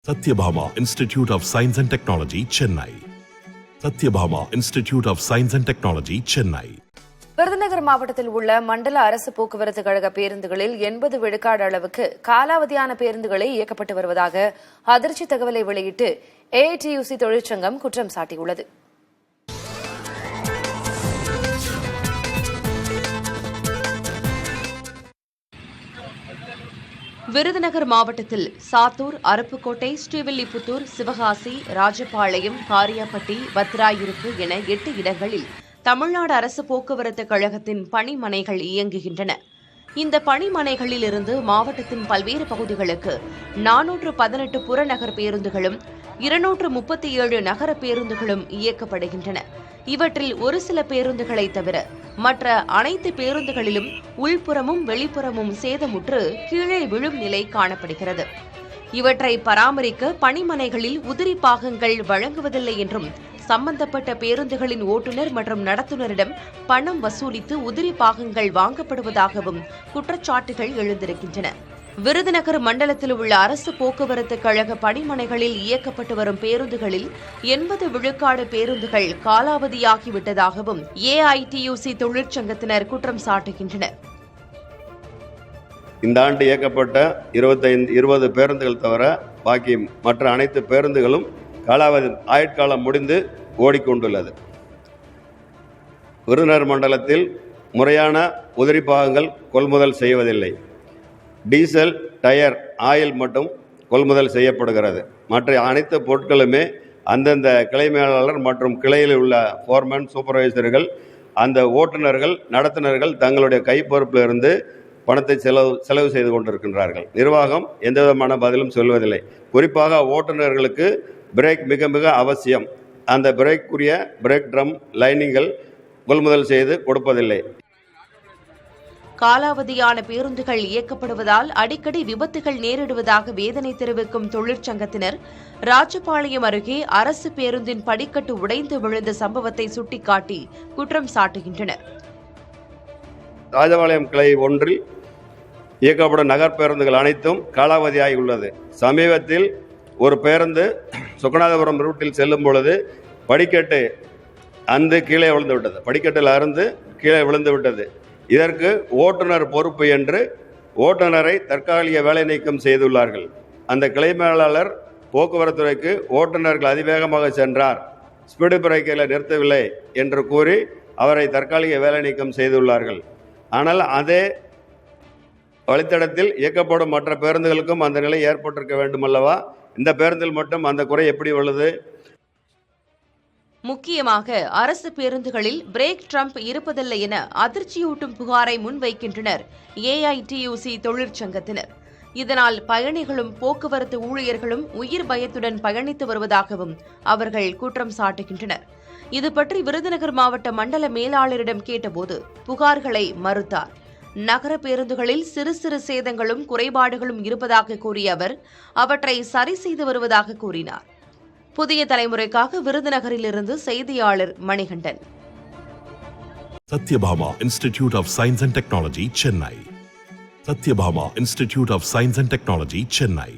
Satyabhama Institute of Science and Technology, Chennai. Satyabhama Institute of Science and Technology, Chennai. Virudhunagar மாவட்டத்தில் உள்ள மண்டல அரசு போக்குவரத்து கழக பேருந்துகளில் 80 விழுக்காடு அளவுக்கு காலாவதியான பேருந்துகளே இயக்கப்பட்டு வருவதாக அதிர்ச்சி தகவலை வெளியிட்டு AITUC தொழிற்சங்கம் குற்றம் சாட்டியுள்ளது. விருதுநகர் மாவட்டத்தில் சாத்தூர், அருப்புக்கோட்டை, ஸ்ரீவில்லிபுத்தூர், சிவகாசி, ராஜபாளையம், காரியாபட்டி, வத்திராயிருப்பு என 8 இடங்களில் தமிழ்நாடு அரசு போக்குவரத்து கழகத்தின் பணிமனைகள் இயங்குகின்றன. இந்த பணிமனைகளில் இருந்து மாவட்டத்தின் பல்வேறு பகுதிகளுக்கு 418 புறநகர் பேருந்துகளும் 237 நகர பேருந்துகளும் இயக்கப்படுகின்றன. இவற்றில் ஒரு சில பேருந்துகளை தவிர மற்ற அனைத்து பேருந்துகளிலும் உள்புறமும் வெளிப்புறமும் சேதமுற்று கீழே விழும் நிலை காணப்படுகிறது. இவற்றை பராமரிக்க பணிமனைகளில் உதிரி பாகங்கள் வழங்குவதில்லை என்றும் சம்பந்தப்பட்ட பேருந்துகளின் ஓட்டுநர் மற்றும் நடத்துனரிடம் பணம் வசூலித்து உதிரி பாகங்கள் வாங்கப்படுவதாகவும் குற்றச்சாட்டுகள் எழுந்திருக்கின்றன. விருதுநகர் மண்டலத்தில் உள்ள அரசு போக்குவரத்து கழக பணிமனைகளில் இயக்கப்பட்டு வரும் பேருந்துகளில் 80 விழுக்காடு பேருந்துகள் காலாவதியாகிவிட்டதாகவும் AITUC தொழிற்சங்கத்தினர் குற்றம் சாட்டுகின்றனர். இந்த ஆண்டு இயக்கப்பட்ட 20 பேருந்துகள் தவிர பாக்கி மற்ற அனைத்து பேருந்துகளும் காலாவதி ஆயுட்காலம் முடிந்து ஓடிக்கொண்டுள்ளது. விருதுநகர் மண்டலத்தில் முறையான உதிரி பாகங்கள் கொள்முதல் செய்வதில்லை. டீசல், டயர், ஆயில் மட்டும் கொள்முதல் செய்யப்படுகிறது. மற்ற அனைத்து பொருட்களுமே அந்தந்த கிளை மேலாளர் மற்றும் கிளையில் உள்ள ஃபோர்மேன், சூப்பர்வைசர்கள், அந்த ஓட்டுநர்கள், நடத்துனர்கள் தங்களுடைய கைப்பொறுப்பில் இருந்து பணத்தை செலவு செய்து கொண்டிருக்கின்றார்கள். நிர்வாகம் எந்த விதமான பதிலும் சொல்வதில்லை. குறிப்பாக ஓட்டுநர்களுக்கு பிரேக் மிக மிக அவசியம். அந்த பிரேக்குரிய பிரேக் ட்ரம் லைனிங்கள் கொள்முதல் செய்து கொடுப்பதில்லை. காலாவதியான பேருந்துகள் இயக்கப்படுவதால் அடிக்கடி விபத்துகள் நேரிடுவதாக வேதனை தெரிவிக்கும் தொழிற்சங்கத்தினர் ராஜபாளையம் அருகே அரசு பேருந்தின் படிக்கட்டு உடைந்து விழுந்த சம்பவத்தை சுட்டிக்காட்டி குற்றம் சாட்டுகின்றனர். ராஜபாளையம் கிளை 1 இயக்கப்படும் நகர் பேருந்துகள் அனைத்தும் காலாவதியாகி உள்ளது. சமீபத்தில் ஒரு பேருந்து சுக்கநாதபுரம் ரூட்டில் செல்லும் பொழுது படிக்கட்டு கீழே விழுந்து விட்டது. படிக்கட்டில் அருந்து கீழே விழுந்து விட்டது. இதற்கு ஓட்டுநர் பொறுப்பு என்று ஓட்டுநரை தற்காலிக வேலை நீக்கம் செய்துள்ளார்கள். அந்த கிளை மேலாளர் போக்குவரத்துறைக்கு ஓட்டுநர்கள் அதிவேகமாக சென்றார், ஸ்பீடு பிரேக்கில் நிறுத்தவில்லை என்று கூறி அவரை தற்காலிக வேலை நீக்கம் செய்துள்ளார்கள். ஆனால் அதே வழித்தடத்தில் இயக்கப்படும் மற்ற பேருந்துகளுக்கும் அந்த நிலை ஏற்பட்டிருக்க வேண்டுமல்லவா? இந்த பேருந்தில் மட்டும் அந்த குறை எப்படி உள்ளது? முக்கியமாக அரசு பேருந்துகளில் பிரேக் ட்ரம்ப் இருப்பதில்லை என அதிர்ச்சியூட்டும் புகாரை முன்வைக்கின்றனர் AITUC தொழிற்சங்கத்தினர். இதனால் பயணிகளும் போக்குவரத்து ஊழியர்களும் உயிர் பயத்துடன் பயணித்து வருவதாகவும் அவர்கள் குற்றம் சாட்டுகின்றனர். இதுபற்றி விருதுநகர் மாவட்ட மண்டல மேலாளரிடம் கேட்டபோது புகார்களை மறுத்தார். நகர பேருந்துகளில் சிறு சிறு சேதங்களும் குறைபாடுகளும் இருப்பதாக கூறிய அவர் அவற்றை சரி செய்து வருவதாக கூறினார். புதிய தலைமுறைக்காக விருதுநகரிலிருந்து செய்தியாளர் Manikandan. Satyabhama Institute of Science and Technology, Chennai. Satyabhama Institute of Science and Technology, Chennai.